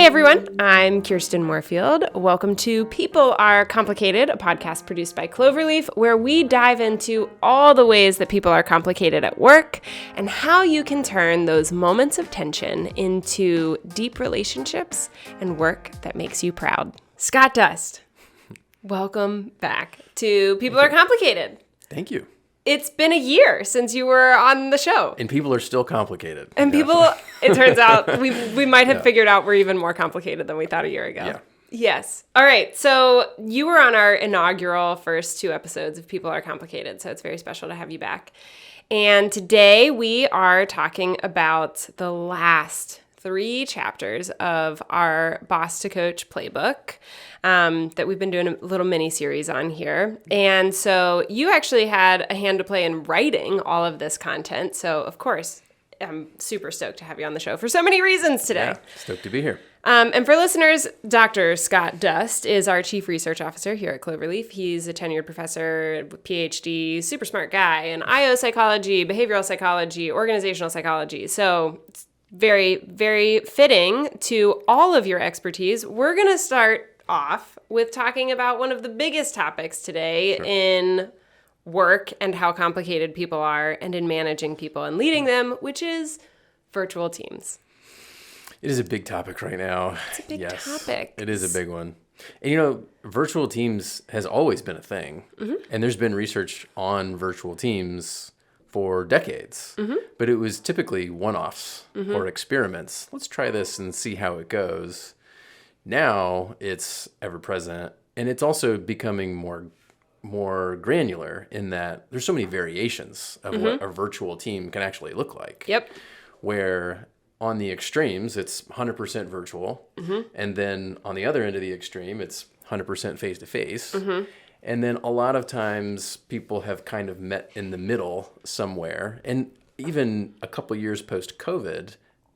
everyone, I'm Kirsten Moorfield. Welcome to People Are Complicated, a podcast produced by Cloverleaf, where we dive into all the ways that people are complicated at work and how you can turn those moments of tension into deep relationships and work that makes you proud. Scott Dust, welcome back to People Are Complicated. Thank you. It's been a year since you were on the show. And people are still complicated. And people, it turns out, we might have figured out we're even more complicated than we thought a year ago. Yeah. Yes. All right. So you were on our inaugural first 2 episodes of People Are Complicated, so it's very special to have you back. And today we are talking about the last 3 chapters of our Boss to Coach playbook that we've been doing a little mini series on here. And so you actually had a hand to play in writing all of this content. So of course, I'm super stoked to have you on the show for so many reasons today. Yeah, stoked to be here. And for listeners, Dr. Scott Dust is our Chief Research Officer here at Cloverleaf. He's a tenured professor, PhD, super smart guy in IO psychology, behavioral psychology, organizational psychology. So it's very, very fitting to all of your expertise. We're going to start off with talking about one of the biggest topics today in work and how complicated people are and in managing people and leading them, which is virtual teams. It is a big topic right now. It's a big topic. It is a big one. And virtual teams has always been a thing. Mm-hmm. And there's been research on virtual teams for decades. Mm-hmm. But it was typically one-offs or experiments. Let's try this and see how it goes. Now it's ever present, and it's also becoming more granular in that there's so many variations of what a virtual team can actually look like. Yep. Where on the extremes, it's 100% virtual, and then on the other end of the extreme, it's 100% face-to-face. And then a lot of times people have kind of met in the middle somewhere. And even a couple years post-COVID,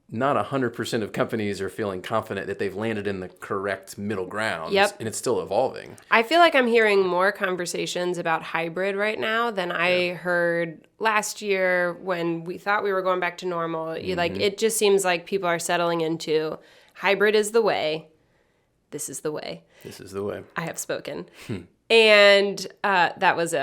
not 100% of companies are feeling confident that they've landed in the correct middle ground. Yep. And it's still evolving. I feel like I'm hearing more conversations about hybrid right now than I heard last year when we thought we were going back to normal. Like, it just seems like people are settling into hybrid is the way. This is the way. This is the way. I have spoken. And that was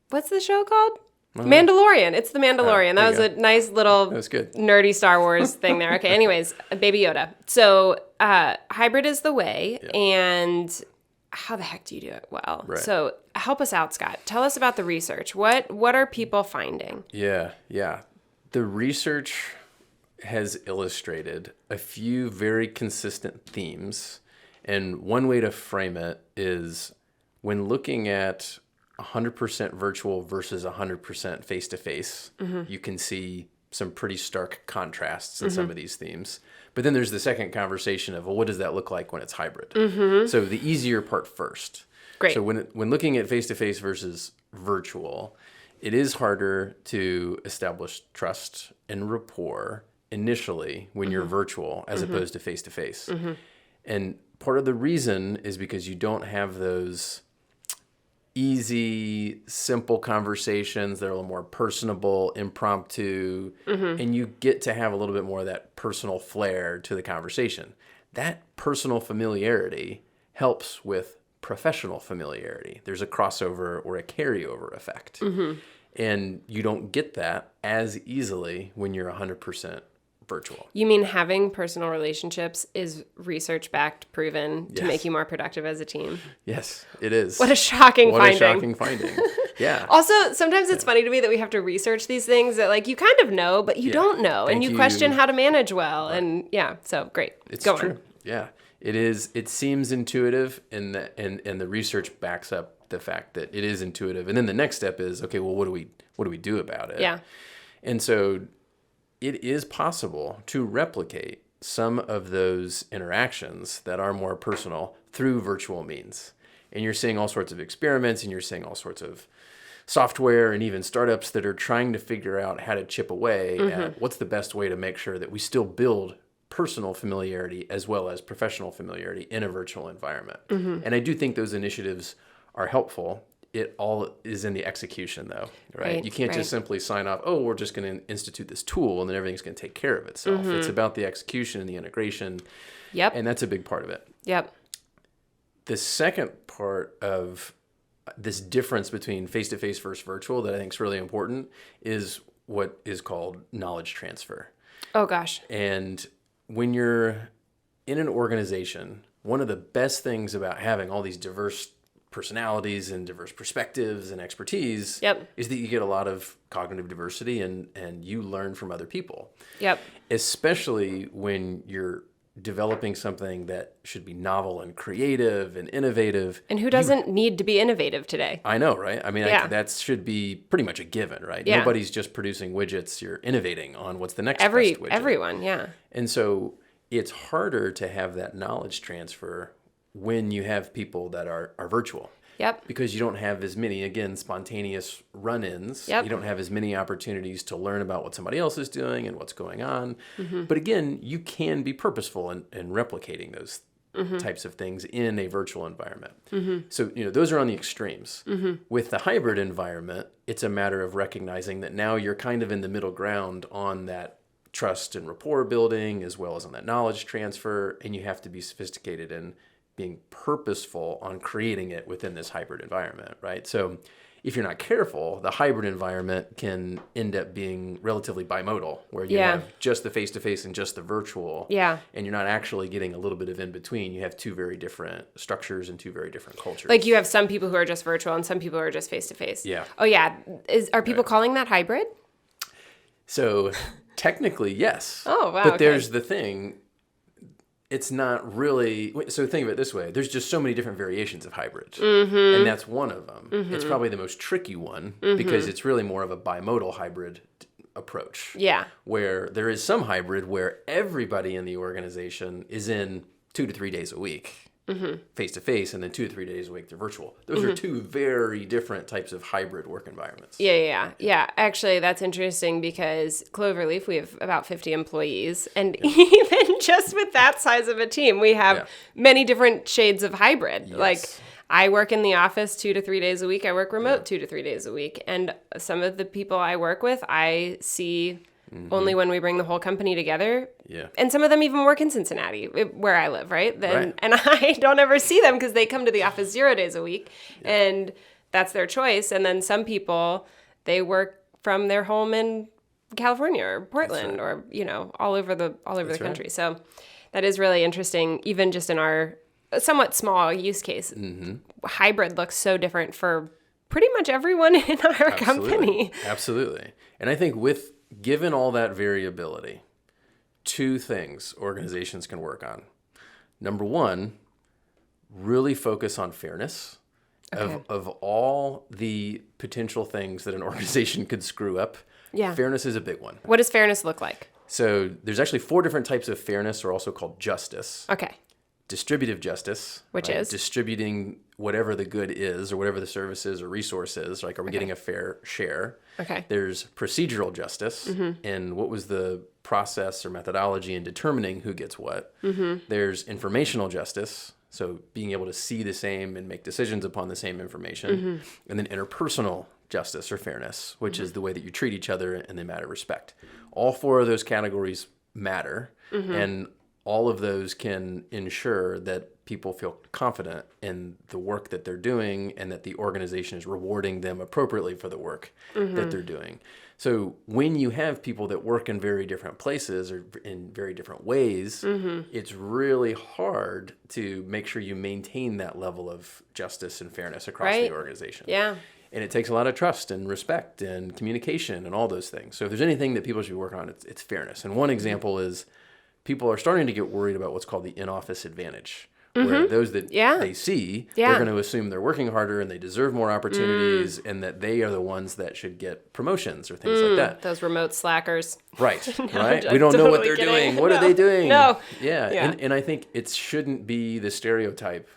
what's the show called? Mandalorian. It's the Mandalorian. That was a nice little nerdy Star Wars thing there. Okay, anyways, Baby Yoda. So hybrid is the way, and how the heck do you do it well? Right. So help us out, Scott. Tell us about the research. What are people finding? Yeah. The research has illustrated a few very consistent themes, and one way to frame it is when looking at 100% virtual versus 100% face-to-face, you can see some pretty stark contrasts in some of these themes. But then there's the second conversation of, well, what does that look like when it's hybrid? So the easier part first. Great. So when looking at face-to-face versus virtual, it is harder to establish trust and rapport initially when you're virtual as opposed to face-to-face. And part of the reason is because you don't have those easy, simple conversations that are a little more personable, impromptu, and you get to have a little bit more of that personal flair to the conversation. That personal familiarity helps with professional familiarity. There's a crossover or a carryover effect. And you don't get that as easily when you're 100% virtual. You mean having personal relationships is research-backed, proven to make you more productive as a team? Yes, it is. What a shocking finding. What a shocking finding. Yeah. Also, sometimes it's funny to me that we have to research these things that, like, you kind of know, but you don't know. And you question how to manage well. Right. And, so great. It's Go true. on. Yeah. It is. It seems intuitive, and the research backs up the fact that it is intuitive. And then the next step is, okay, well, what do we do about it? Yeah. And so it is possible to replicate some of those interactions that are more personal through virtual means. And you're seeing all sorts of experiments, and you're seeing all sorts of software and even startups that are trying to figure out how to chip away at what's the best way to make sure that we still build personal familiarity as well as professional familiarity in a virtual environment. And I do think those initiatives are helpful it all is in the execution, though, right? Right, You can't right. just simply sign off, oh, we're just going to institute this tool and then everything's going to take care of itself. It's about the execution and the integration, Yep. and that's a big part of it. Yep. The second part of this difference between face-to-face versus virtual that I think is really important is what is called knowledge transfer. Oh, gosh. And when you're in an organization, one of the best things about having all these diverse personalities and diverse perspectives and expertise Yep. is that you get a lot of cognitive diversity and you learn from other people. Yep. Especially when you're developing something that should be novel and creative and innovative. And who doesn't need to be innovative today? I know, right? I mean, Yeah. that should be pretty much a given, right? Yeah. Nobody's just producing widgets. You're innovating on what's the next best widget. Everyone, yeah. And so it's harder to have that knowledge transfer when you have people that are virtual. Yep. Because you don't have as many, again, spontaneous run-ins. Yep. You don't have as many opportunities to learn about what somebody else is doing and what's going on. Mm-hmm. But again, you can be purposeful in replicating those Mm-hmm. types of things in a virtual environment. So, those are on the extremes. With the hybrid environment, it's a matter of recognizing that now you're kind of in the middle ground on that trust and rapport building as well as on that knowledge transfer, and you have to be sophisticated in being purposeful on creating it within this hybrid environment, right? So if you're not careful, the hybrid environment can end up being relatively bimodal, where you Yeah. have just the face-to-face and just the virtual, Yeah. and you're not actually getting a little bit of in between. You have two very different structures and two very different cultures. Like you have some people who are just virtual and some people who are just face to face. Yeah. Oh yeah. Are people calling that hybrid? So technically, yes. Oh, wow, But okay. there's the thing, it's not really, so think of it this way, there's just so many different variations of hybrid, and that's one of them. It's probably the most tricky one because it's really more of a bimodal hybrid approach. Yeah. Where there is some hybrid where everybody in the organization is in 2 to 3 days a week, face to face, and then 2 to 3 days a week they're virtual. Those are two very different types of hybrid work environments. Yeah. Actually, that's interesting because Cloverleaf, we have about 50 employees. And even just with that size of a team, we have many different shades of hybrid. Yes. Like I work in the office 2 to 3 days a week. I work remote 2 to 3 days a week. And some of the people I work with, I see only when we bring the whole company together. Yeah. And some of them even work in Cincinnati, where I live, right? Right. And I don't ever see them because they come to the office 0 days a week, and that's their choice. And then some people, they work from their home in California or Portland or all over the country. right. So that is really interesting, even just in our somewhat small use case. Hybrid looks so different for pretty much everyone in our company. Absolutely. And I think given all that variability, two things organizations can work on. Number one, really focus on fairness of all the potential things that an organization could screw up. Yeah. Fairness is a big one. What does fairness look like? So there's actually 4 different types of fairness, or also called justice. Okay. Distributive justice, Which is? distributing whatever the good is or whatever the service is or resource is. Like, are we getting a fair share? Okay. There's procedural justice, and what was the process or methodology in determining who gets what. There's informational justice, so being able to see the same and make decisions upon the same information. And then interpersonal justice or fairness, which is the way that you treat each other in the matter of respect. All 4 of those categories matter, and all of those can ensure that people feel confident in the work that they're doing and that the organization is rewarding them appropriately for the work that they're doing. So when you have people that work in very different places or in very different ways, it's really hard to make sure you maintain that level of justice and fairness across the organization. Yeah. And it takes a lot of trust and respect and communication and all those things. So if there's anything that people should be working on, it's fairness. And one example is people are starting to get worried about what's called the in-office advantage, where those that they see, they're going to assume they're working harder and they deserve more opportunities and that they are the ones that should get promotions or things like that. Those remote slackers. Right, right. I'm We don't know what totally they're kidding. doing. What are they doing? No. Yeah. And I think it shouldn't be the stereotype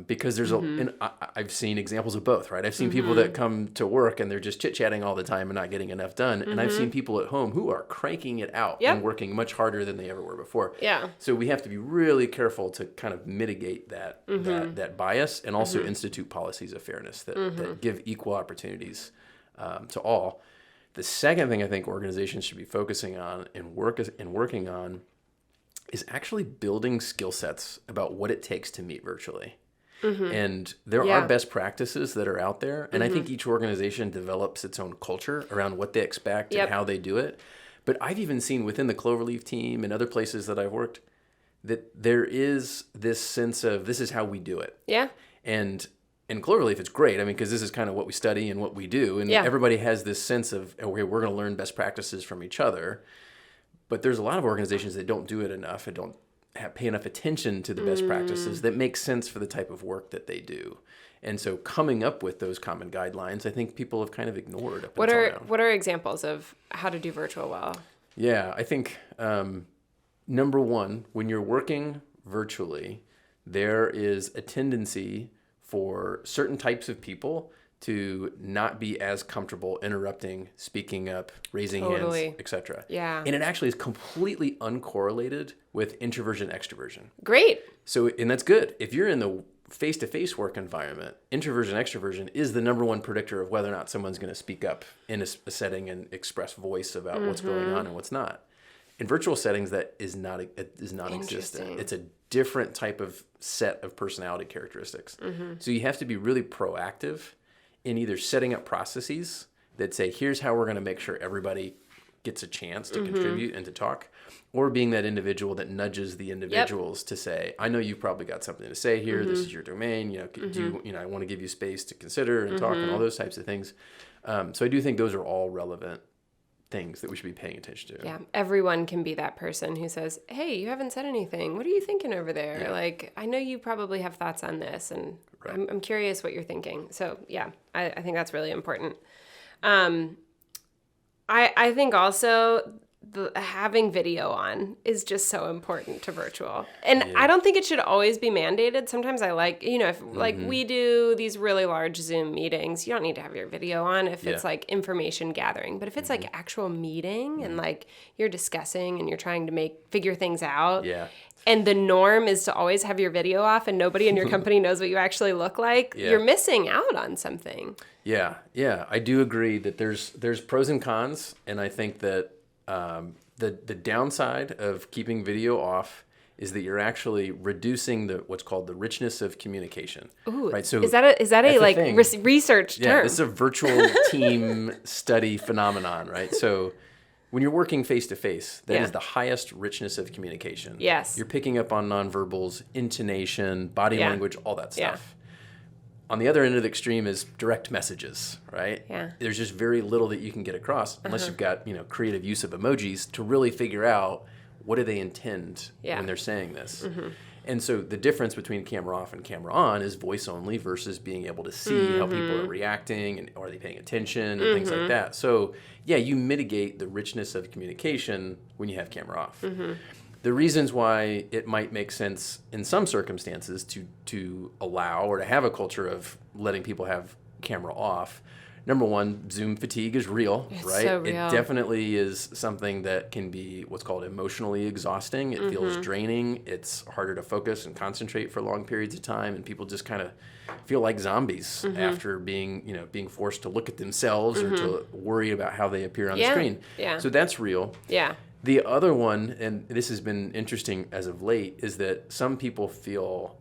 because there's and I've seen examples of both, right? I've seen people that come to work and they're just chit-chatting all the time and not getting enough done. And I've seen people at home who are cranking it out and working much harder than they ever were before. Yeah. So we have to be really careful to kind of mitigate that bias and also institute policies of fairness that give equal opportunities to all. The second thing I think organizations should be focusing on and working on is actually building skill sets about what it takes to meet virtually. And there are best practices that are out there. And I think each organization develops its own culture around what they expect and how they do it. But I've even seen within the Cloverleaf team and other places that I've worked that there is this sense of this is how we do it. Yeah. And in Cloverleaf, it's great. I mean, because this is kind of what we study and what we do. And everybody has this sense of, okay, we're going to learn best practices from each other. But there's a lot of organizations that don't do it enough and don't pay enough attention to the best practices that make sense for the type of work that they do. And so coming up with those common guidelines, I think people have kind of ignored up until now. What are examples of how to do virtual well? Yeah, I think number one, when you're working virtually, there is a tendency for certain types of people to not be as comfortable interrupting, speaking up, raising hands, etc. Yeah. And it actually is completely uncorrelated with introversion, extroversion. Great. So, and that's good. If you're in the face-to-face work environment, introversion, extroversion is the number one predictor of whether or not someone's going to speak up in a setting and express voice about what's going on and what's not. In virtual settings, that is non-existent. It's a different type of set of personality characteristics. So you have to be really proactive in either setting up processes that say, here's how we're going to make sure everybody gets a chance to contribute and to talk, or being that individual that nudges the individuals to say, I know you've probably got something to say here. This is your domain. I want to give you space to consider and talk and all those types of things. So I do think those are all relevant things that we should be paying attention to. Yeah, everyone can be that person who says, hey, you haven't said anything. What are you thinking over there? Yeah. Like, I know you probably have thoughts on this, and I'm curious what you're thinking. So, yeah, I think that's really important. I think also having video on is just so important to virtual. And I don't think it should always be mandated. Sometimes I like, if like we do these really large Zoom meetings, you don't need to have your video on if it's like information gathering. But if it's like actual meeting and like you're discussing and you're trying to figure things out. Yeah. And the norm is to always have your video off and nobody in your company knows what you actually look like, you're missing out on something. Yeah. I do agree that there's pros and cons. And I think that the downside of keeping video off is that you're actually reducing what's called the richness of communication. Ooh, right? So is that a like research term? Yeah, it's a virtual team study phenomenon, right? So when you're working face to face, that is the highest richness of communication. Yes, you're picking up on nonverbals, intonation, body language, all that stuff. On the other end of the extreme is direct messages, right? Yeah. There's just very little that you can get across unless you've got, creative use of emojis to really figure out what do they intend when they're saying this. And so the difference between camera off and camera on is voice only versus being able to see how people are reacting and are they paying attention and things like that. So, you mitigate the richness of communication when you have camera off. The reasons why it might make sense in some circumstances to allow or to have a culture of letting people have camera off. Number one, Zoom fatigue is real, right? So real. It definitely is something that can be what's called emotionally exhausting. It feels draining. It's harder to focus and concentrate for long periods of time, and people just kind of feel like zombies after being forced to look at themselves or to worry about how they appear on the screen. Yeah. So that's real. Yeah. The other one, and this has been interesting as of late, is that some people feel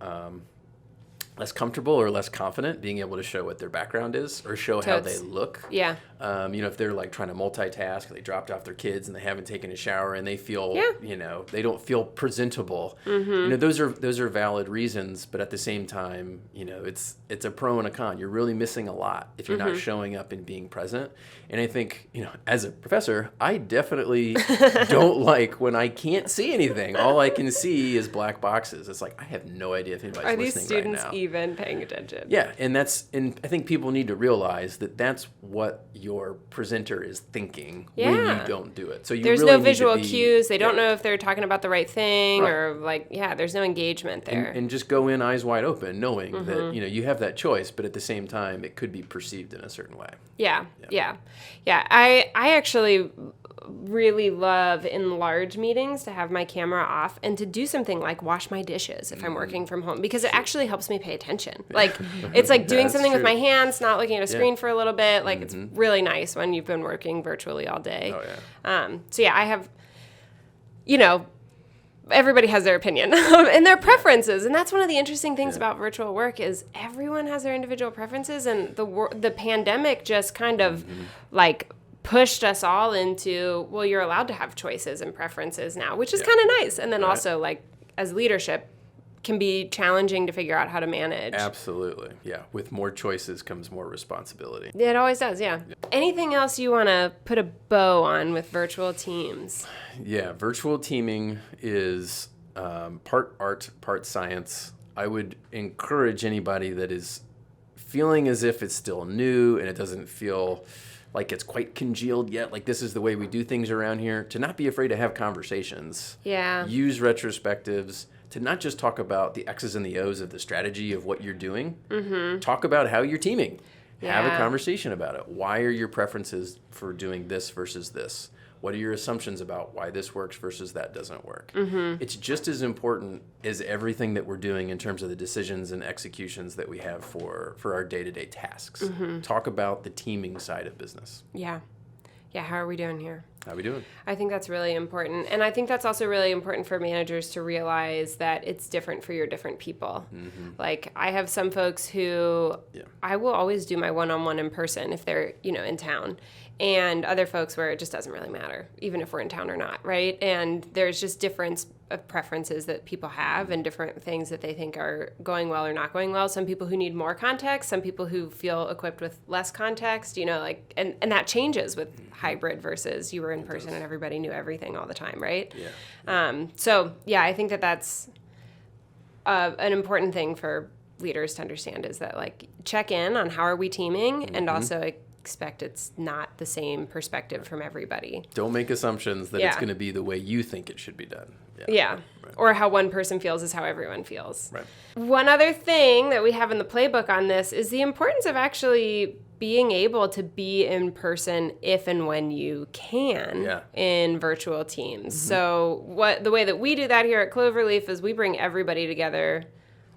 less comfortable or less confident being able to show what their background is or show how they look. Yeah. If they're like trying to multitask, they dropped off their kids and they haven't taken a shower and they feel, they don't feel presentable. Those are valid reasons, but at the same time, it's a pro and a con. You're really missing a lot if you're not showing up and being present. And I think, as a professor, I definitely don't like when I can't see anything. All I can see is black boxes. It's like I have no idea if anybody's listening right now. Are these students even paying attention. Yeah, and I think people need to realize that that's what your presenter is thinking when you don't do it. So there's really no visual need to cues. They don't know if they're talking about the right thing Right. or there's no engagement there. And just go in eyes wide open, knowing that you have that choice, but at the same time, it could be perceived in a certain way. Yeah. I actually really love in large meetings to have my camera off and to do something like wash my dishes if I'm working from home, because it actually helps me pay attention. Like it's like doing something with my hands, not looking at a screen for a little bit. Like it's really nice when you've been working virtually all day. Oh, yeah. So I have, everybody has their opinion and their preferences, and that's one of the interesting things about virtual work is everyone has their individual preferences, and the pandemic just kind of like pushed us all into, well, you're allowed to have choices and preferences now, which is kind of nice. And then also, like, as leadership, can be challenging to figure out how to manage. Absolutely. Yeah. With more choices comes more responsibility. It always does, yeah. Anything else you want to put a bow on with virtual teams? Yeah. Virtual teaming is part art, part science. I would encourage anybody that is feeling as if it's still new and it doesn't feel like it's quite congealed yet, like this is the way we do things around here, to not be afraid to have conversations. Yeah. Use retrospectives to not just talk about the X's and the O's of the strategy of what you're doing. Talk about how you're teaming. Have a conversation about it. Why are your preferences for doing this versus this? What are your assumptions about why this works versus that doesn't work? It's just as important as everything that we're doing in terms of the decisions and executions that we have for our day-to-day tasks. Talk about the teaming side of business. Yeah. How are we doing here? How are we doing? I think that's really important. And I think that's also really important for managers to realize that it's different for your different people. Like, I have some folks who I will always do my one-on-one in person if they're, in town. And other folks where it just doesn't really matter, even if we're in town or not, right? And there's just difference of preferences that people have and different things that they think are going well or not going well. Some people who need more context, some people who feel equipped with less context, and that changes with hybrid versus you were in person and everybody knew everything all the time, right? I think that's an important thing for leaders to understand is that, like, check in on how are we teaming and also expect it's not the same perspective from everybody. Don't make assumptions that it's going to be the way you think it should be done. Right. Or how one person feels is how everyone feels. Right. One other thing that we have in the playbook on this is the importance of actually being able to be in person if and when you can in virtual teams. So the way that we do that here at Cloverleaf is we bring everybody together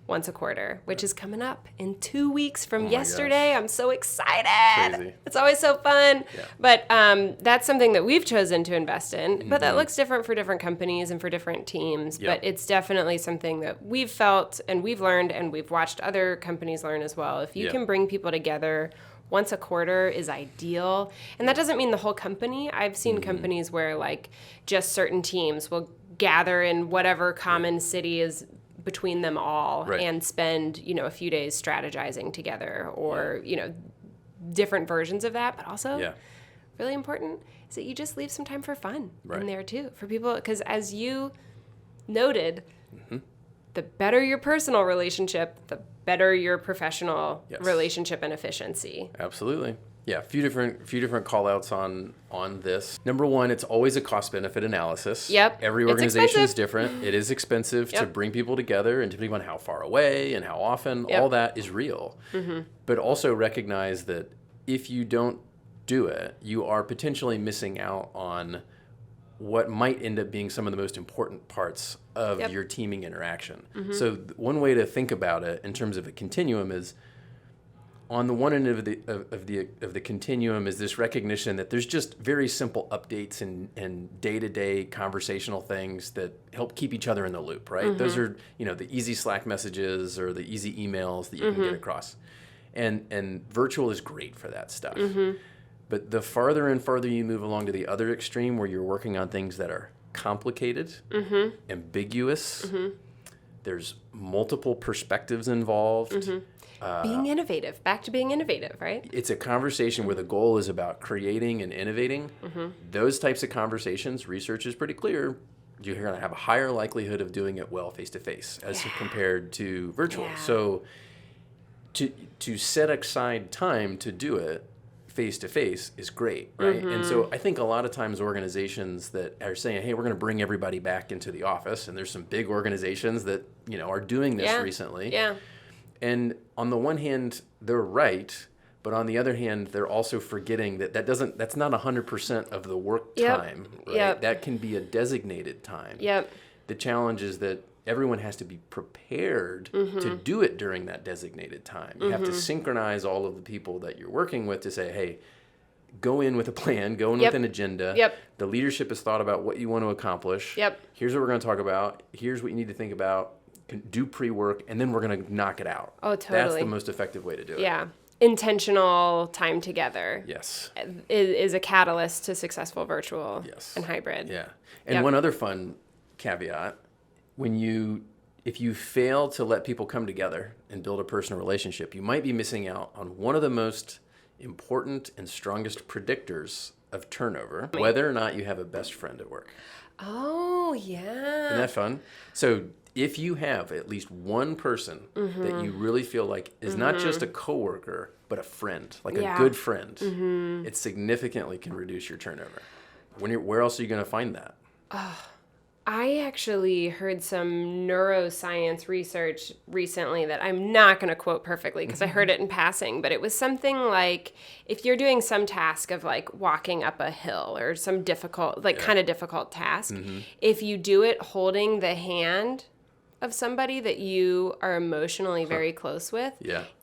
once a quarter, which is coming up in 2 weeks from yesterday. Gosh. I'm so excited. Crazy. It's always so fun. But that's something that we've chosen to invest in. But that looks different for different companies and for different teams. But it's definitely something that we've felt and we've learned and we've watched other companies learn as well. If you can bring people together once a quarter is ideal. And that doesn't mean the whole company. I've seen companies where, like, just certain teams will gather in whatever common city is between them all and spend, a few days strategizing together or, different versions of that. But also really important is that you just leave some time for fun in there too for people. Because as you noted, the better your personal relationship, the better your professional relationship and efficiency. Absolutely. Yeah, a few different call outs on this. Number one, it's always a cost-benefit analysis. Every organization is different. It is expensive to bring people together, and depending on how far away and how often, all that is real. But also recognize that if you don't do it, you are potentially missing out on what might end up being some of the most important parts of your teaming interaction. So one way to think about it in terms of a continuum is, on the one end of the continuum is this recognition that there's just very simple updates and day-to-day conversational things that help keep each other in the loop, right? Those are, the easy Slack messages or the easy emails that you can get across. And virtual is great for that stuff. But the farther and farther you move along to the other extreme where you're working on things that are complicated, ambiguous, there's multiple perspectives involved. Being innovative. Back to being innovative, right? It's a conversation where the goal is about creating and innovating. Those types of conversations, research is pretty clear, you're going to have a higher likelihood of doing it well face-to-face as compared to virtual. So to set aside time to do it face to face is great, right? And so I think a lot of times organizations that are saying, hey, we're going to bring everybody back into the office, and there's some big organizations that, are doing this recently. Yeah. And on the one hand, they're right, but on the other hand, they're also forgetting that's not 100% of the work time, right? Yep. That can be a designated time. Yep. The challenge is that everyone has to be prepared to do it during that designated time. You have to synchronize all of the people that you're working with to say, hey, go in with a plan, go in with an agenda. Yep. The leadership has thought about what you want to accomplish. Yep. Here's what we're going to talk about. Here's what you need to think about. Do pre-work, and then we're going to knock it out. Oh, totally. That's the most effective way to do it. Yeah. Intentional time together. Yes. Is a catalyst to successful virtual and hybrid. Yeah. And one other fun caveat, if you fail to let people come together and build a personal relationship, you might be missing out on one of the most important and strongest predictors of turnover, whether or not you have a best friend at work. Oh, yeah. Isn't that fun? So if you have at least one person that you really feel like is not just a coworker, but a friend, like a good friend, it significantly can reduce your turnover. Where else are you going to find that? I actually heard some neuroscience research recently that I'm not going to quote perfectly because I heard it in passing, but it was something like if you're doing some task of like walking up a hill or some difficult, kind of difficult task, if you do it holding the hand of somebody that you are emotionally very close with,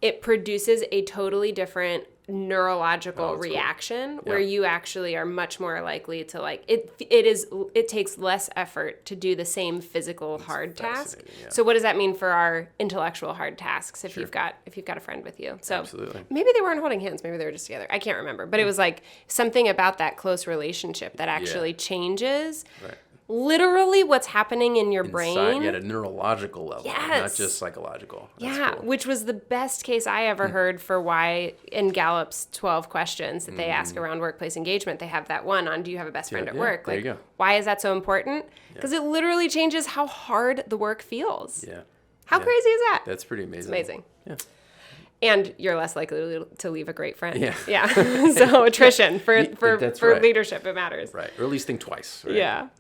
it produces a totally different neurological reaction where you actually are much more likely to it takes less effort to do the same physical hard task. So what does that mean for our intellectual hard tasks if you've got a friend with you? So maybe they weren't holding hands, maybe they were just together. I can't remember, but it was like something about that close relationship that actually changes literally what's happening in your brain at a neurological level, not just psychological. That's cool. Which was the best case I ever heard for why in Gallup's 12 questions that they ask around workplace engagement, they have that one on, do you have a best friend at work? There you go. Why is that so important? Because it literally changes how hard the work feels. Yeah. How crazy is that? That's pretty amazing. It's amazing. Yeah. And you're less likely to leave a great friend. Yeah. So attrition for right. leadership, it matters. Right. Or at least think twice. Right? Yeah.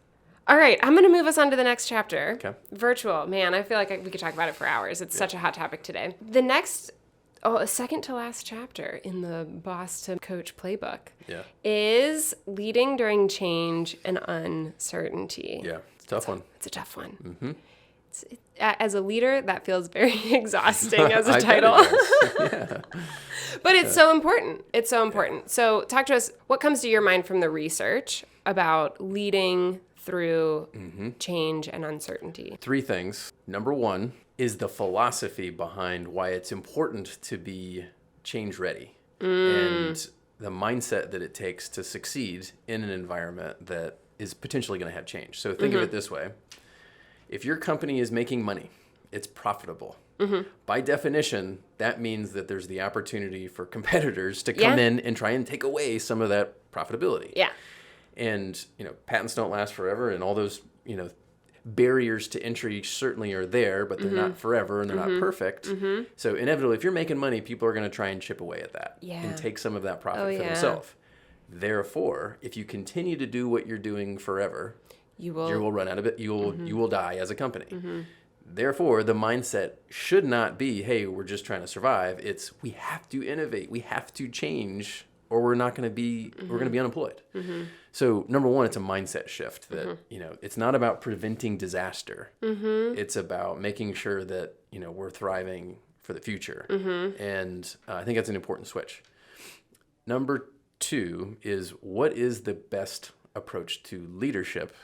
All right, I'm going to move us on to the next chapter. Okay. Virtual. Man, I feel like we could talk about it for hours. It's such a hot topic today. The next, second to last chapter in the Boss to Coach playbook is leading during change and uncertainty. Yeah, it's a tough one. It's a tough one. Mm-hmm. As a leader, that feels very exhausting as a title. But it's so important. It's so important. So talk to us, what comes to your mind from the research about leading through change and uncertainty? 3 things. Number 1 is the philosophy behind why it's important to be change ready and the mindset that it takes to succeed in an environment that is potentially going to have change. So think of it this way. If your company is making money, it's profitable. By definition, that means that there's the opportunity for competitors to come in and try and take away some of that profitability. Yeah. And, patents don't last forever, and all those, barriers to entry certainly are there, but they're not forever and they're not perfect. So inevitably, if you're making money, people are going to try and chip away at that and take some of that profit for themselves. Therefore, if you continue to do what you're doing forever, you will run out of it. You will die as a company. Therefore, the mindset should not be, hey, we're just trying to survive. It's we have to innovate. We have to change, or we're not going to be we're going to be unemployed. So number 1, it's a mindset shift that it's not about preventing disaster. It's about making sure that we're thriving for the future. And I think that's an important switch. Number 2 is, what is the best approach to leadership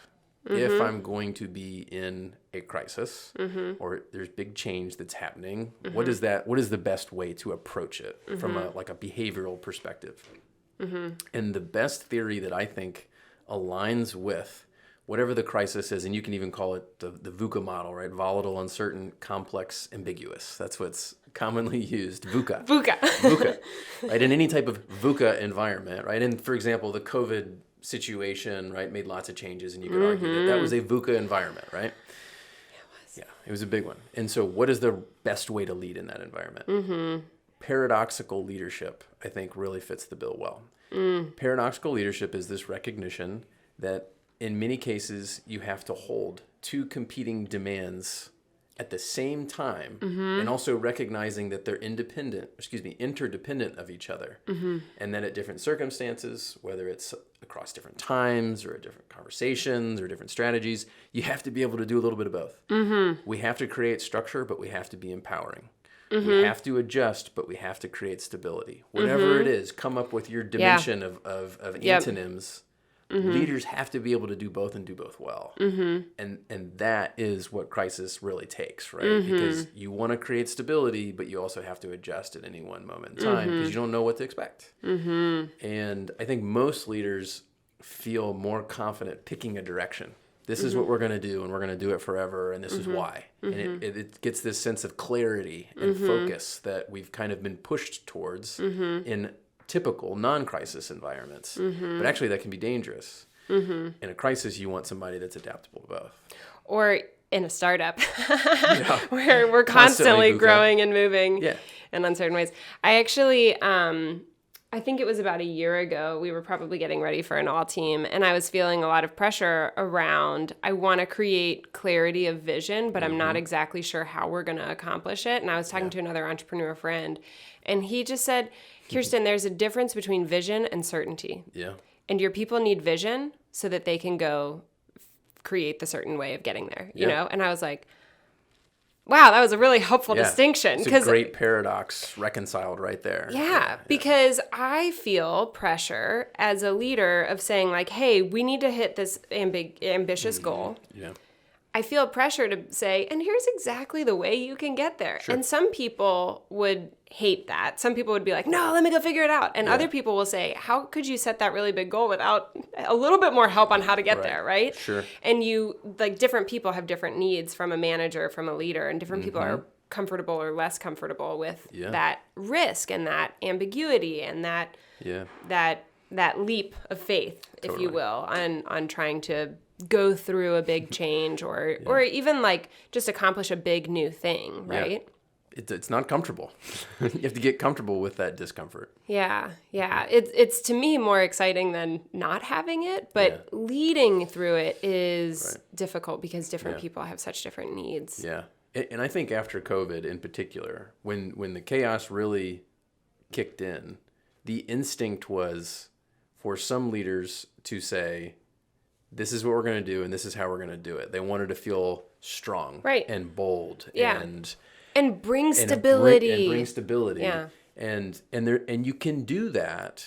if I'm going to be in a crisis or there's big change that's happening? What is the best way to approach it from a behavioral perspective? And the best theory that I think aligns with whatever the crisis is, and you can even call it the VUCA model, right? Volatile, uncertain, complex, ambiguous. That's what's commonly used. VUCA. VUCA. Right? In any type of VUCA environment, right? And for example, the COVID situation, right, made lots of changes, and you could argue that was a VUCA environment, right? It was a big one. And so what is the best way to lead in that environment? paradoxical leadership, I think, really fits the bill well. Paradoxical leadership is this recognition that in many cases you have to hold two competing demands at the same time, and also recognizing that they're interdependent of each other. And then at different circumstances, whether it's across different times or at different conversations or different strategies, you have to be able to do a little bit of both. We have to create structure, but we have to be empowering. We have to adjust, but we have to create stability. Whatever it is, come up with your dimension of antonyms. Leaders have to be able to do both and do both well. And that is what crisis really takes, right? Because you want to create stability, but you also have to adjust at any one moment in time because you don't know what to expect. And I think most leaders feel more confident picking a direction. This is what we're going to do, and we're going to do it forever, and this is why. And it gets this sense of clarity and focus that we've kind of been pushed towards in typical non-crisis environments. But actually that can be dangerous. In a crisis, you want somebody that's adaptable to both. Or in a startup where we're constantly growing and moving in uncertain ways. I actually, I think it was about a year ago, we were probably getting ready for an all team, and I was feeling a lot of pressure around, I want to create clarity of vision, but I'm not exactly sure how we're going to accomplish it. And I was talking to another entrepreneur friend, and he just said, Kirsten, there's a difference between vision and certainty. Yeah. And your people need vision so that they can go create the certain way of getting there, you know? And I was like, wow, that was a really helpful distinction. It's a great paradox reconciled right there. Yeah, because I feel pressure as a leader of saying like, hey, we need to hit this ambitious goal. Yeah. I feel pressure to say, and here's exactly the way you can get there. Sure. And some people would hate that. Some people would be like, no, let me go figure it out. And other people will say, how could you set that really big goal without a little bit more help on how to get there, right? Sure. And different people have different needs from a manager, from a leader, and different people are comfortable or less comfortable with that risk and that ambiguity and that leap of faith, if you will, on trying to go through a big change or even like just accomplish a big new thing, right? It's not comfortable. You have to get comfortable with that discomfort. Yeah. It's to me more exciting than not having it, but leading through it is difficult because different people have such different needs. Yeah. And I think after COVID in particular, when the chaos really kicked in, the instinct was for some leaders to say, this is what we're going to do and this is how we're going to do it. They wanted to feel strong and bold and bring stability. Yeah. And you can do that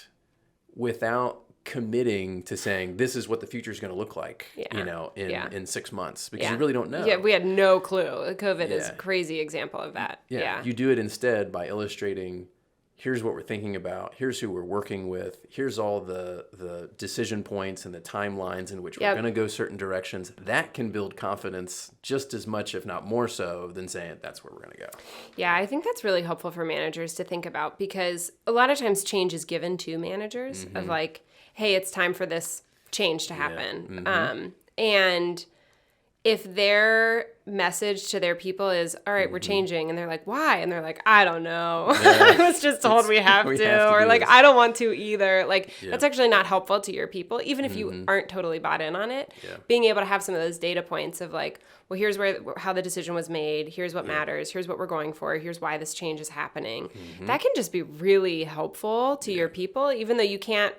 without committing to saying this is what the future is going to look like, in 6 months, because you really don't know. Yeah, we had no clue. COVID is a crazy example of that. Yeah. You do it instead by illustrating, here's what we're thinking about, here's who we're working with, here's all the decision points and the timelines in which we're going to go certain directions. That can build confidence just as much, if not more so, than saying that's where we're going to go. Yeah, I think that's really helpful for managers to think about, because a lot of times change is given to managers of like, hey, it's time for this change to happen. And if their message to their people is, all right, we're changing, and they're like, why? And they're like, I don't know. I was just told we have to, or like, I don't want to either. Like, that's actually not helpful to your people, even if you aren't totally bought in on it. Being able to have some of those data points of like, well, here's how the decision was made. Here's what matters. Here's what we're going for. Here's why this change is happening. That can just be really helpful to your people, even though you can't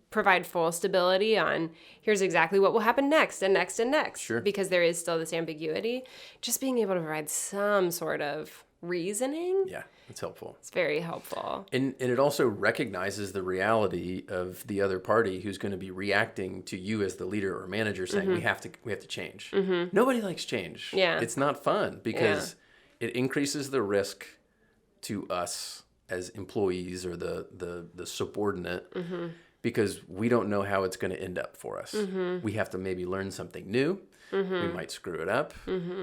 provide full stability on here's exactly what will happen next and next and next. Sure. Because there is still this ambiguity. Just being able to provide some sort of reasoning. Yeah, it's helpful. It's very helpful. And it also recognizes the reality of the other party who's going to be reacting to you as the leader or manager saying, we have to change. Nobody likes change. Yeah. It's not fun because it increases the risk to us as employees or the subordinate because we don't know how it's going to end up for us. We have to maybe learn something new. We might screw it up.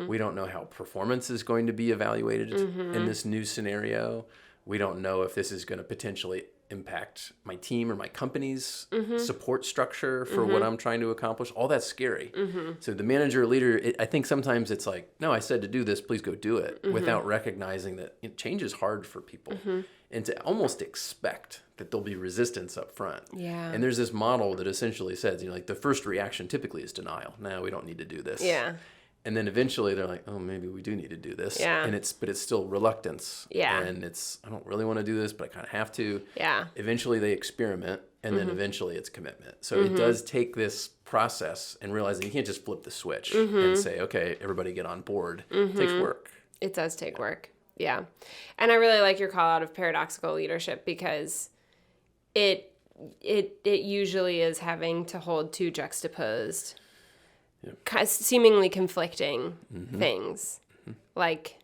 We don't know how performance is going to be evaluated in this new scenario. We don't know if this is going to potentially impact my team or my company's support structure for what I'm trying to accomplish. All that's scary. So the manager or leader, I think sometimes it's like, no, I said to do this, please go do it, without recognizing that change is hard for people. and to almost expect that there'll be resistance up front. Yeah. And there's this model that essentially says, like the first reaction typically is denial. No, we don't need to do this. Yeah. And then eventually they're like, oh, maybe we do need to do this. Yeah. But it's still reluctance. Yeah. And I don't really want to do this, but I kind of have to. Yeah. Eventually they experiment, and then eventually it's commitment. So it does take this process and realizing you can't just flip the switch and say, okay, everybody get on board. It takes work. It does take work. Yeah. And I really like your call out of paradoxical leadership, because it usually is having to hold two juxtaposed, seemingly conflicting things, like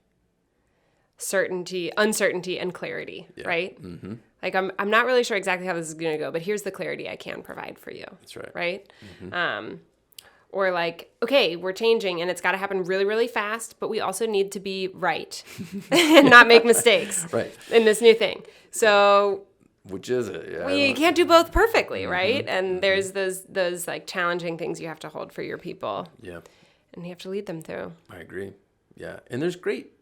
uncertainty and clarity, right? Mm-hmm. Like I'm not really sure exactly how this is going to go, but here's the clarity I can provide for you. That's right. Right? Mm-hmm. Or like, okay, we're changing and it's got to happen really, really fast, but we also need to be right and not make mistakes in this new thing. So which is it? Yeah, we can't do both perfectly, right? And there's those like challenging things you have to hold for your people. Yeah. And you have to lead them through. I agree. Yeah. And there's great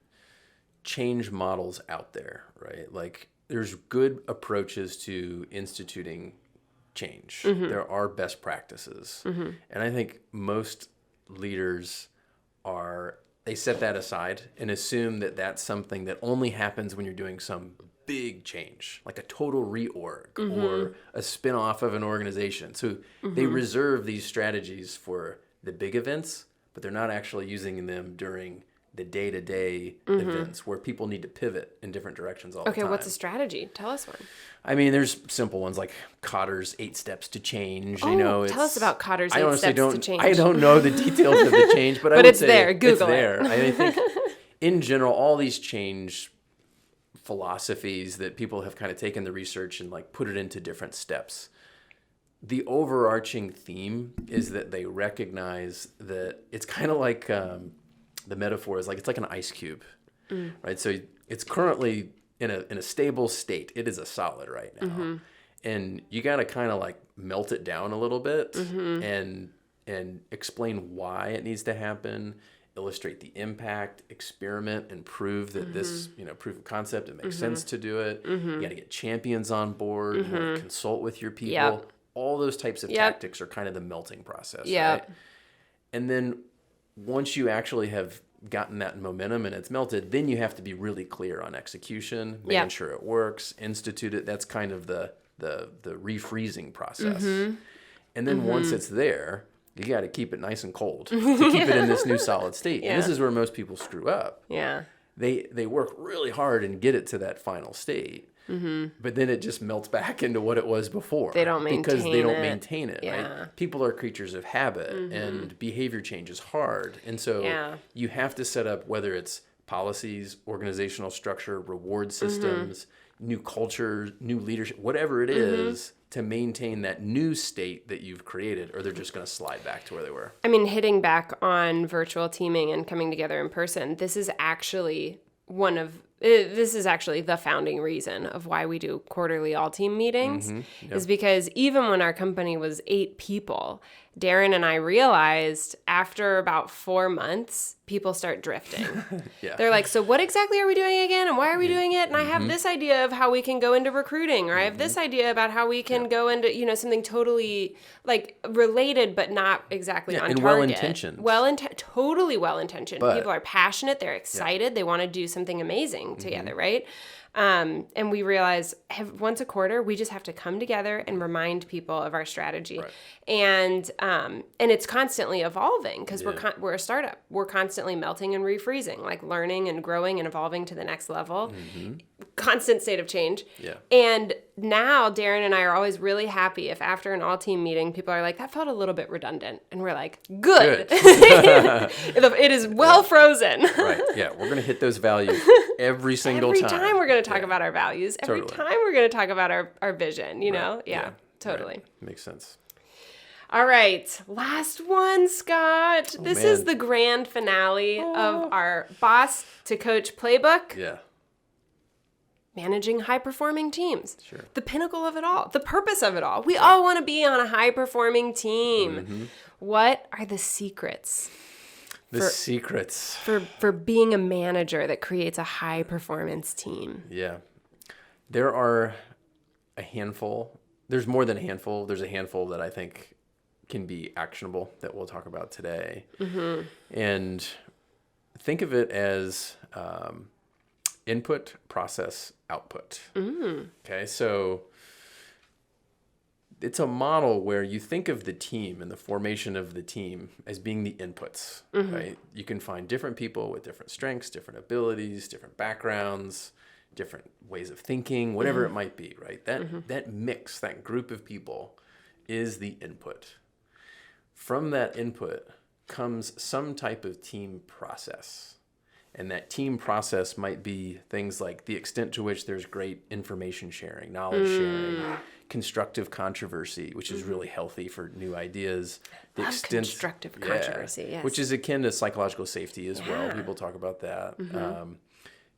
change models out there, right? Like there's good approaches to instituting change. There are best practices. And I think most leaders they set that aside and assume that that's something that only happens when you're doing some big change, like a total reorg or a spin-off of an organization. So they reserve these strategies for the big events, but they're not actually using them during the day-to-day events where people need to pivot in different directions all the time. Okay, what's a strategy? Tell us one. I mean, there's simple ones like Kotter's 8 Steps to Change. Oh, tell us about Kotter's 8 Steps to Change. I don't know the details of the change, but I would it's say there. Google it's it. there. I think in general, all these change philosophies that people have kind of taken the research and like put it into different steps. The overarching theme is that they recognize that it's kind of like the metaphor is like it's like an ice cube, right? So it's currently in a stable state. It is a solid right now, and you got to kind of like melt it down a little bit and explain why it needs to happen, illustrate the impact, experiment, and prove that this proof of concept it makes sense to do it. You got to get champions on board, you know, consult with your people. Yep. All those types of tactics are kind of the melting process, Yep. right? And then once you actually have gotten that momentum and it's melted, then you have to be really clear on execution, making sure it works, institute it. That's kind of the refreezing process. And then once it's there, you got to keep it nice and cold to keep it in this new solid state. And this is where most people screw up. Yeah. They work really hard and get it to that final state. But then it just melts back into what it was before. They don't maintain because they don't it. maintain it. Yeah. Right? People are creatures of habit, and behavior change is hard. And so you have to set up whether it's policies, organizational structure, reward systems, new culture, new leadership, whatever it is, to maintain that new state that you've created, or they're just going to slide back to where they were. I mean, hitting back on virtual teaming and coming together in person, this is actually the founding reason of why we do quarterly all-team meetings, is because even when our company was 8 people, Darren and I realized after about 4 months, people start drifting. They're like, so what exactly are we doing again? And why are we doing it? And I have this idea of how we can go into recruiting, or I have this idea about how we can go into, something totally like related, but not exactly on and target. well-intentioned. Totally well-intentioned. But, people are passionate. They're excited. They want to do something amazing together, right? And we realize once a quarter, we just have to come together and remind people of our strategy. Right. And it's constantly evolving because we're a startup. We're constantly melting and refreezing, like learning and growing and evolving to the next level. Constant state of change. Yeah. And now Darren and I are always really happy if after an all-team meeting, people are like, that felt a little bit redundant. And we're like, good. It is well frozen. Right. Yeah. We're going to hit those values every single time. Every time we're going to talk about our values. Every time we're going to talk about our vision, you know? Yeah, totally. Right. Makes sense. All right. Last one, Scott. This is the grand finale of our boss to coach playbook. Yeah. Managing high-performing teams. Sure. The pinnacle of it all. The purpose of it all. We all want to be on a high-performing team. What are the secrets? Secrets. For being a manager that creates a high-performance team. Yeah. There are a handful. There's more than a handful. There's a handful that I think can be actionable that we'll talk about today. And think of it as input, process, output. Okay, so it's a model where you think of the team and the formation of the team as being the inputs, right? You can find different people with different strengths, different abilities, different backgrounds, different ways of thinking, whatever it might be, right? That mix, that group of people is the input. From that input comes some type of team process. And that team process might be things like the extent to which there's great information sharing, knowledge sharing, constructive controversy, which is really healthy for new ideas. The extent, constructive controversy, yes. Which is akin to psychological safety as well. People talk about that.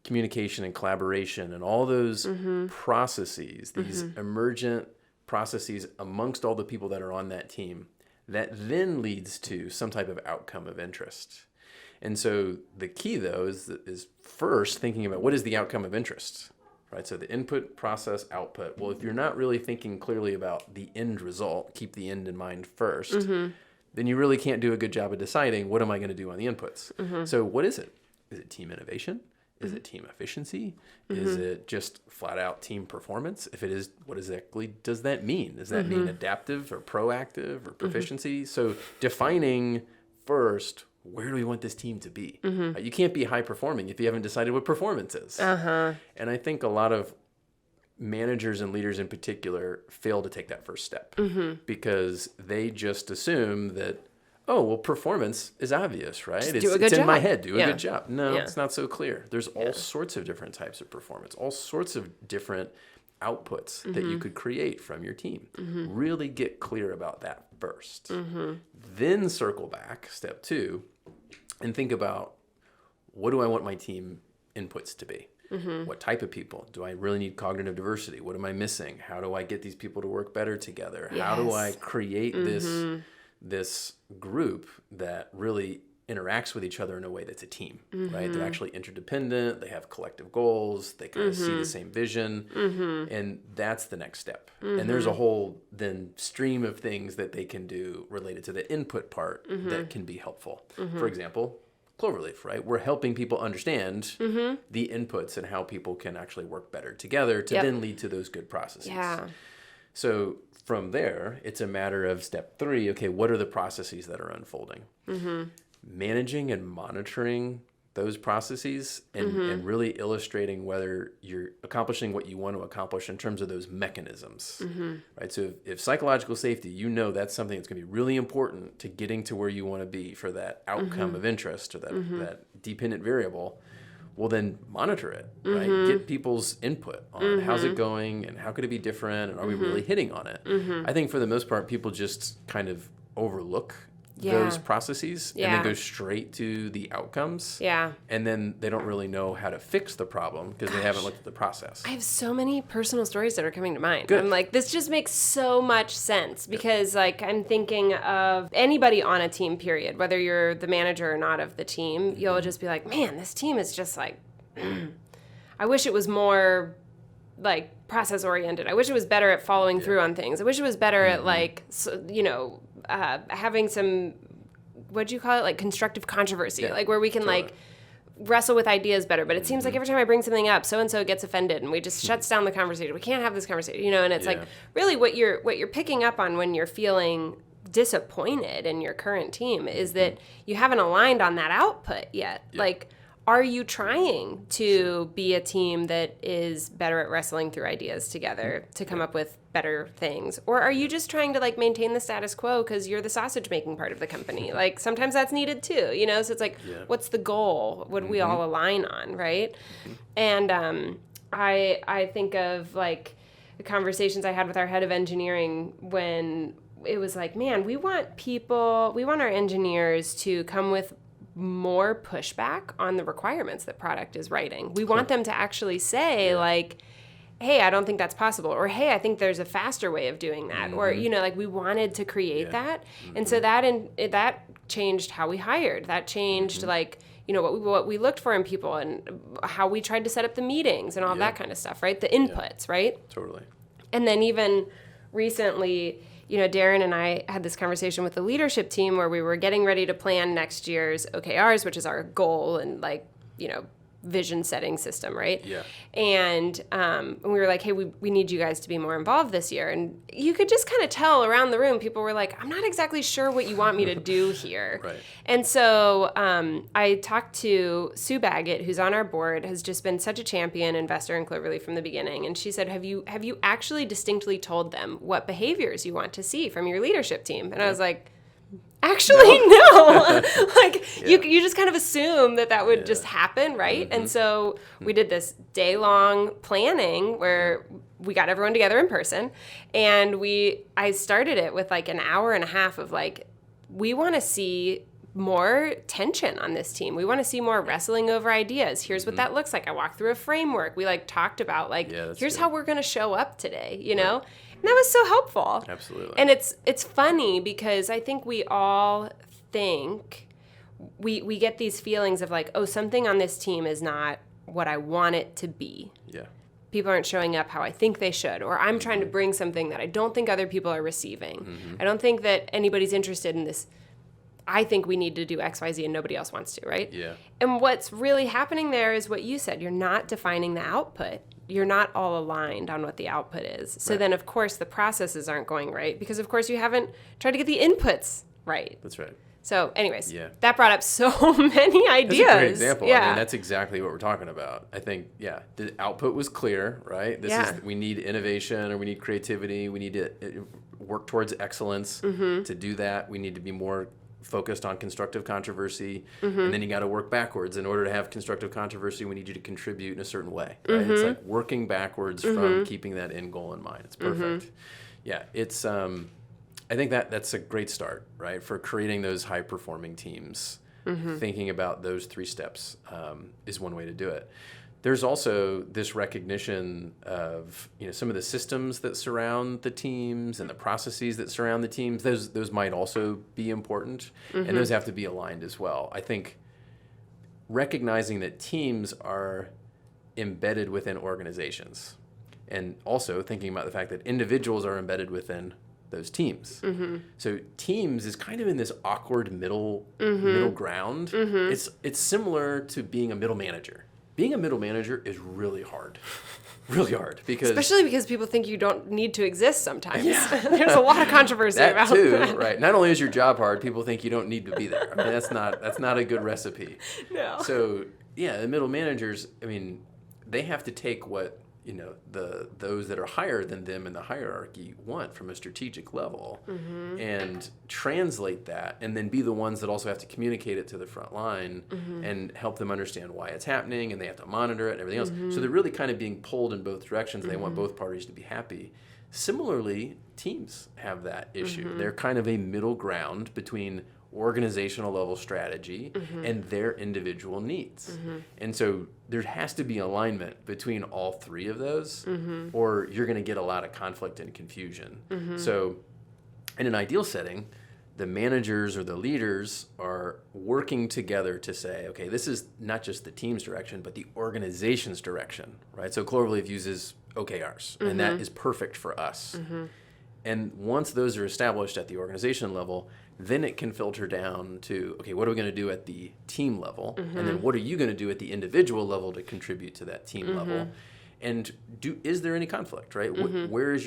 Communication and collaboration and all those processes, these emergent processes amongst all the people that are on that team, that then leads to some type of outcome of interest. And so the key, though, is first thinking about what is the outcome of interest, right? So the input, process, output. Well, if you're not really thinking clearly about the end result, keep the end in mind first, then you really can't do a good job of deciding what am I going to do on the inputs. So what is it? Is it team innovation? Is it team efficiency? Is it just flat out team performance? If it is, what exactly does that mean? Does that mean adaptive or proactive or proficiency? So defining first, where do we want this team to be? You can't be high performing if you haven't decided what performance is. And I think a lot of managers and leaders in particular fail to take that first step because they just assume that, oh, well, performance is obvious, right? It's in my head. Do a good job. No, it's not so clear. There's all sorts of different types of performance, all sorts of different outputs that you could create from your team. Really get clear about that first. Then circle back, step 2, and think about, what do I want my team inputs to be? What type of people? Do I really need cognitive diversity? What am I missing? How do I get these people to work better together? How do I create this group that really interacts with each other in a way that's a team, right? They're actually interdependent. They have collective goals. They kind of see the same vision. And that's the next step. And there's a whole then stream of things that they can do related to the input part that can be helpful. For example, Cloverleaf, right? We're helping people understand the inputs and how people can actually work better together to then lead to those good processes. So from there, it's a matter of step 3. Okay, what are the processes that are unfolding? Managing and monitoring those processes and really illustrating whether you're accomplishing what you want to accomplish in terms of those mechanisms, right? So if psychological safety, that's something that's going to be really important to getting to where you want to be for that outcome of interest or that dependent variable, well, then monitor it, right? Get people's input on how's it going and how could it be different and are we really hitting on it? I think for the most part, people just kind of overlook those processes and then go straight to the outcomes. And then they don't really know how to fix the problem because they haven't looked at the process. I have so many personal stories that are coming to mind. I'm like, this just makes so much sense because like I'm thinking of anybody on a team, period, whether you're the manager or not of the team, you'll just be like, man, this team is just like, I wish it was more like process oriented. I wish it was better at following through on things. I wish it was better at like, having some, what'd you call it? Like constructive controversy, like where we can like wrestle with ideas better. But it seems like every time I bring something up, so-and-so gets offended and we just shuts down the conversation. We can't have this conversation, and it's like really what you're picking up on when you're feeling disappointed in your current team is that you haven't aligned on that output yet. Like, are you trying to be a team that is better at wrestling through ideas together to come up with better things? Or are you just trying to like maintain the status quo because you're the sausage making part of the company? Like sometimes that's needed too, so it's like, what's the goal? What do we all align on, right? And I think of like the conversations I had with our head of engineering when it was like, man, we want our engineers to come with more pushback on the requirements that product is writing. We want them to actually say like, hey, I don't think that's possible, or hey, I think there's a faster way of doing that, or like we wanted to create that, and so that changed how we hired. That changed like what we looked for in people and how we tried to set up the meetings and all that kind of stuff, right? The inputs, right? Totally. And then even recently, Darren and I had this conversation with the leadership team where we were getting ready to plan next year's OKRs, which is our goal and vision setting system, right? Yeah. And we were like, hey, we need you guys to be more involved this year. And you could just kind of tell around the room, people were like, I'm not exactly sure what you want me to do here. Right. And so I talked to Sue Baggett, who's on our board, has just been such a champion investor in Cloverleaf from the beginning. And she said, have you actually distinctly told them what behaviors you want to see from your leadership team? And I was like, actually, no. You just kind of assume that would just happen, right? And so we did this day-long planning where we got everyone together in person, and I started it with an hour and a half of we want to see more tension on this team. We want to see more wrestling over ideas. Here's what that looks like. I walked through a framework. We talked about here's how we're going to show up today, know? And that was so helpful. Absolutely. And it's funny because I think we all think we get these feelings of something on this team is not what I want it to be. Yeah. People aren't showing up how I think they should, or I'm trying to bring something that I don't think other people are receiving. I don't think that anybody's interested in this. I think we need to do X, Y, Z, and nobody else wants to, right? Yeah. And what's really happening there is what you said. You're not defining the output. You're not all aligned on what the output is. So then, of course, the processes aren't going right because, of course, you haven't tried to get the inputs right. That's right. So, anyways, that brought up so many ideas. That's a great example. Yeah. I mean, that's exactly what we're talking about. I think, the output was clear, right? We need innovation, or we need creativity. We need to work towards excellence. To do that, we need to be more focused on constructive controversy, and then you got to work backwards. In order to have constructive controversy, we need you to contribute in a certain way, right? It's like working backwards from keeping that end goal in mind. It's perfect. Yeah, it's I think that's a great start, right, for creating those high performing teams. Thinking about those 3 steps is one way to do it. There's also this recognition of some of the systems that surround the teams and the processes that surround the teams. Those might also be important, and those have to be aligned as well. I think recognizing that teams are embedded within organizations, and also thinking about the fact that individuals are embedded within those teams. So teams is kind of in this awkward middle ground. It's similar to being a middle manager. Being a middle manager is really hard. Really hard. Especially because people think you don't need to exist sometimes. Yeah. There's a lot of controversy about too, that. Right. Not only is your job hard, people think you don't need to be there. I mean, that's not a good recipe. No. So, the middle managers, they have to take what those that are higher than them in the hierarchy want from a strategic level, and translate that, and then be the ones that also have to communicate it to the front line and help them understand why it's happening, and they have to monitor it and everything else. So they're really kind of being pulled in both directions. They want both parties to be happy. Similarly, teams have that issue. They're kind of a middle ground between organizational level strategy and their individual needs. And so there has to be alignment between all 3 of those, or you're going to get a lot of conflict and confusion. So in an ideal setting, the managers or the leaders are working together to say, okay, this is not just the team's direction, but the organization's direction, right? So Cloverleaf uses OKRs, and that is perfect for us. And once those are established at the organization level, then it can filter down to, okay, what are we going to do at the team level? And then what are you going to do at the individual level to contribute to that team level? And is there any conflict, right? Where is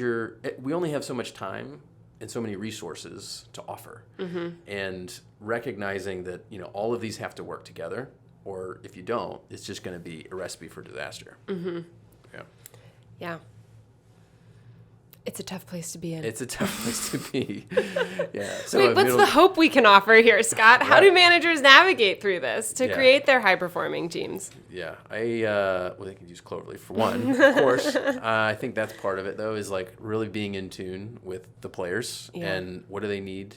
we only have so much time and so many resources to offer. And recognizing that, all of these have to work together, or if you don't, it's just going to be a recipe for disaster. Yeah. It's a tough place to be in. It's a tough place to be. Yeah. So wait, what's the hope we can offer here, Scott? How do managers navigate through this to create their high-performing teams? Yeah. They can use Cloverleaf for one, of course. I think that's part of it, though, is really being in tune with the players and what do they need,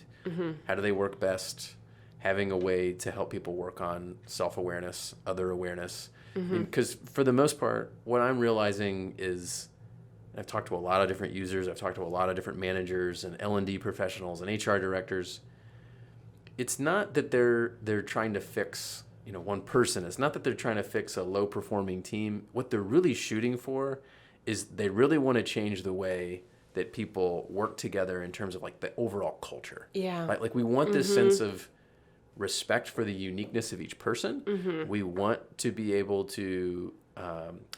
how do they work best, having a way to help people work on self-awareness, other awareness. Because for the most part, what I'm realizing is, I've talked to a lot of different users. I've talked to a lot of different managers and L&D professionals and HR directors. It's not that they're trying to fix one person. It's not that they're trying to fix a low performing team. What they're really shooting for is they really want to change the way that people work together in terms of like the overall culture. Yeah. Right? Like we want this sense of respect for the uniqueness of each person. We want to be able to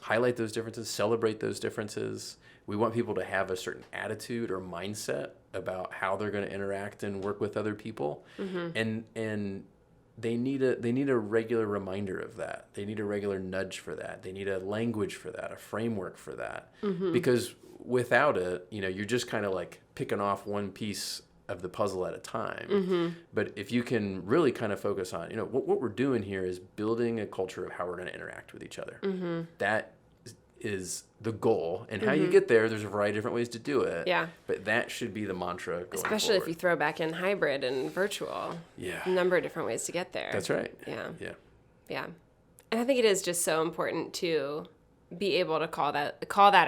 highlight those differences, celebrate those differences. We want people to have a certain attitude or mindset about how they're going to interact and work with other people. And they need a regular reminder of that. They need a regular nudge for that. They need a language for that, a framework for that. Because without it, you're just kind of like picking off one piece of the puzzle at a time. But if you can really kind of focus on, what we're doing here is building a culture of how we're going to interact with each other. That is the goal. And how you get there's a variety of different ways to do it. Yeah. But that should be the mantra going Especially forward. if you throw back in hybrid and virtual. Yeah. A number of different ways to get there. That's right. Yeah. Yeah. Yeah. And I think it is just so important to be able to call that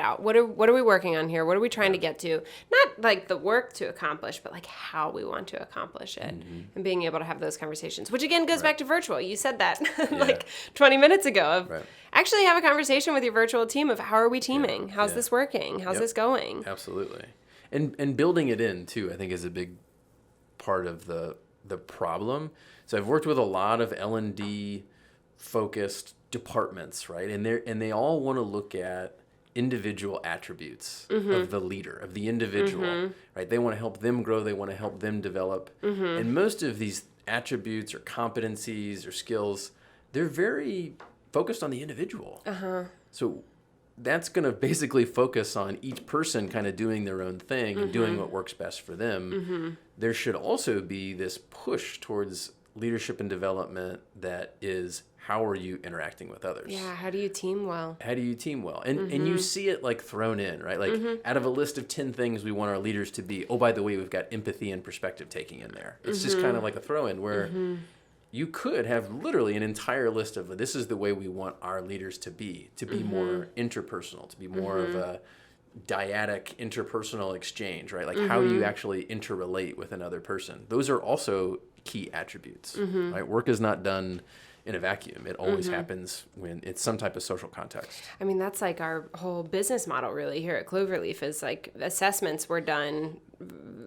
out. What are we working on here? What are we trying to get to? Not like the work to accomplish, but like how we want to accomplish it, and being able to have those conversations, which again goes back to virtual. You said that like 20 minutes ago of actually have a conversation with your virtual team of how are we teaming? How's this working? How's this going? Absolutely. And building it in too, I think is a big part of the problem. So I've worked with a lot of L&D focused departments, right? And they all want to look at individual attributes of the leader, of the individual, right? They want to help them grow. They want to help them develop. And most of these attributes or competencies or skills, they're very focused on the individual. So that's going to basically focus on each person kind of doing their own thing and doing what works best for them. There should also be this push towards leadership and development that is, how are you interacting with others? Yeah, how do you team well? How do you team well? And you see it like thrown in, right? Like out of a list of 10 things we want our leaders to be, oh, by the way, we've got empathy and perspective taking in there. It's just kind of like a throw in where you could have literally an entire list of this is the way we want our leaders to be more interpersonal, to be more of a dyadic interpersonal exchange, right? Like how do you actually interrelate with another person? Those are also key attributes, right? Work is not done in a vacuum. It always happens when it's some type of social context. I mean, that's like our whole business model really here at Cloverleaf is like assessments were done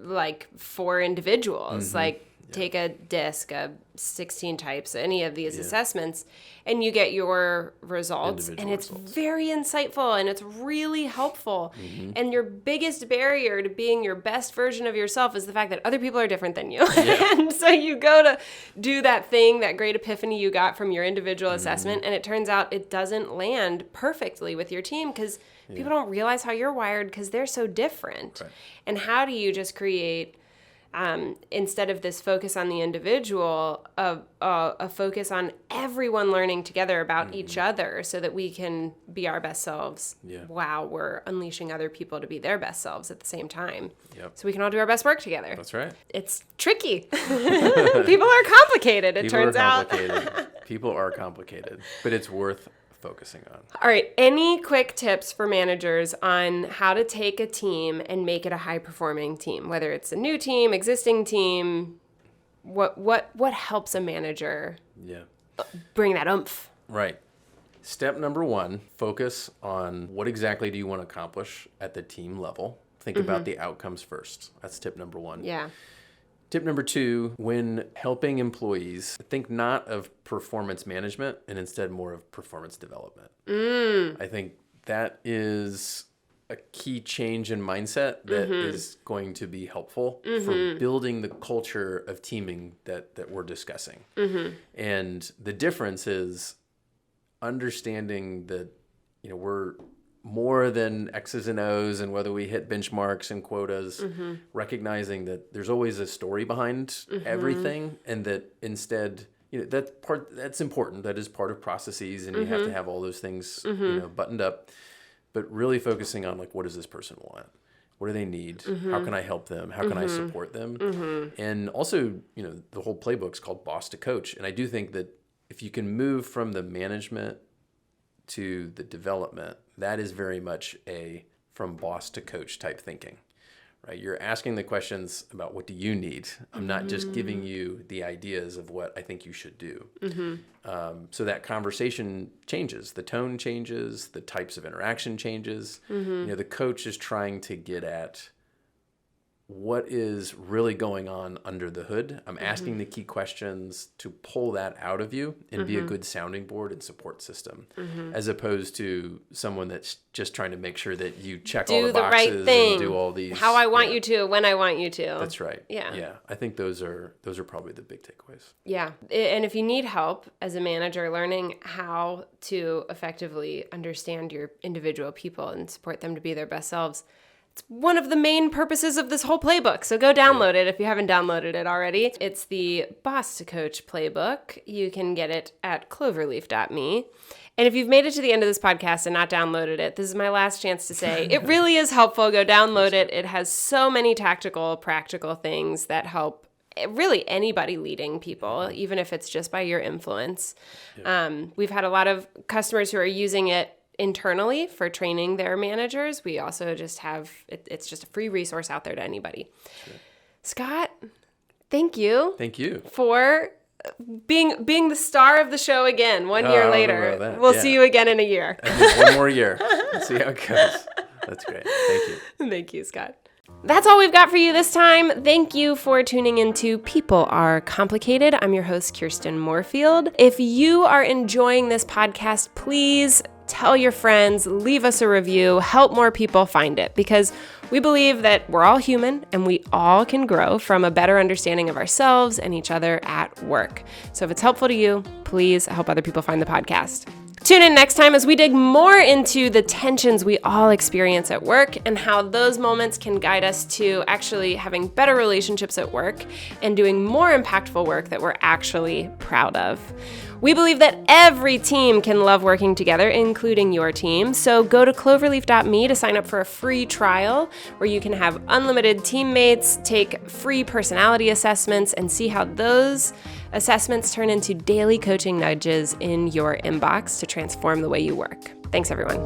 like for individuals, like take a disc, a 16 types, any of these assessments, and you get your results. Individual and it's results. very insightful and it's really helpful. And your biggest barrier to being your best version of yourself is the fact that other people are different than you. And so you go to do that thing, that great epiphany you got from your individual assessment, and it turns out it doesn't land perfectly with your team because people don't realize how you're wired because they're so different. Right. And how do you just create instead of this focus on the individual, a focus on everyone learning together about each other so that we can be our best selves. Wow, we're unleashing other people to be their best selves at the same time. So we can all do our best work together. That's right. It's tricky. People are complicated, it turns out. People are complicated, but it's worth focusing on. All right. Any quick tips for managers on how to take a team and make it a high-performing team, whether it's a new team, existing team? What helps a manager bring that oomph? Right. Step number 1, focus on what exactly do you want to accomplish at the team level. Think about the outcomes first. That's tip number 1. Yeah. Tip number 2, when helping employees, think not of performance management and instead more of performance development. I think that is a key change in mindset that is going to be helpful for building the culture of teaming that we're discussing. And the difference is understanding that, we're more than X's and O's and whether we hit benchmarks and quotas, recognizing that there's always a story behind everything, and that instead, that's important. That is part of processes, and you have to have all those things, buttoned up. But really focusing on what does this person want? What do they need? How can I help them? How can I support them? And also, the whole playbook's called Boss to Coach, and I do think that if you can move from the management to the development, that is very much a from boss to coach type thinking, right? You're asking the questions about what do you need. I'm not just giving you the ideas of what I think you should do. So that conversation changes, the tone changes, the types of interaction changes. The coach is trying to get at what is really going on under the hood. I'm asking the key questions to pull that out of you and be a good sounding board and support system, as opposed to someone that's just trying to make sure that you check all the boxes right thing, and do all these. How I want you to, when I want you to. That's right. Yeah. I think those are probably the big takeaways. Yeah. And if you need help as a manager learning how to effectively understand your individual people and support them to be their best selves, it's one of the main purposes of this whole playbook. So go download it if you haven't downloaded it already. It's the Boss to Coach playbook. You can get it at cloverleaf.me. And if you've made it to the end of this podcast and not downloaded it, this is my last chance to say it really is helpful. Go download it. It has so many tactical, practical things that help really anybody leading people, even if it's just by your influence. We've had a lot of customers who are using it internally for training their managers. We also just have, it's just a free resource out there to anybody. Sure. Scott, thank you. Thank you. For being the star of the show again 1 year later. We'll see you again in a year. One more year. Let's see how it goes. That's great. Thank you. Thank you, Scott. That's all we've got for you this time. Thank you for tuning into People Are Complicated. I'm your host, Kirsten Moorfield. If you are enjoying this podcast, please tell your friends, leave us a review, help more people find it, because we believe that we're all human and we all can grow from a better understanding of ourselves and each other at work. So if it's helpful to you, please help other people find the podcast. Tune in next time as we dig more into the tensions we all experience at work and how those moments can guide us to actually having better relationships at work and doing more impactful work that we're actually proud of. We believe that every team can love working together, including your team. So go to cloverleaf.me to sign up for a free trial where you can have unlimited teammates, take free personality assessments, and see how those assessments turn into daily coaching nudges in your inbox to transform the way you work. Thanks, everyone.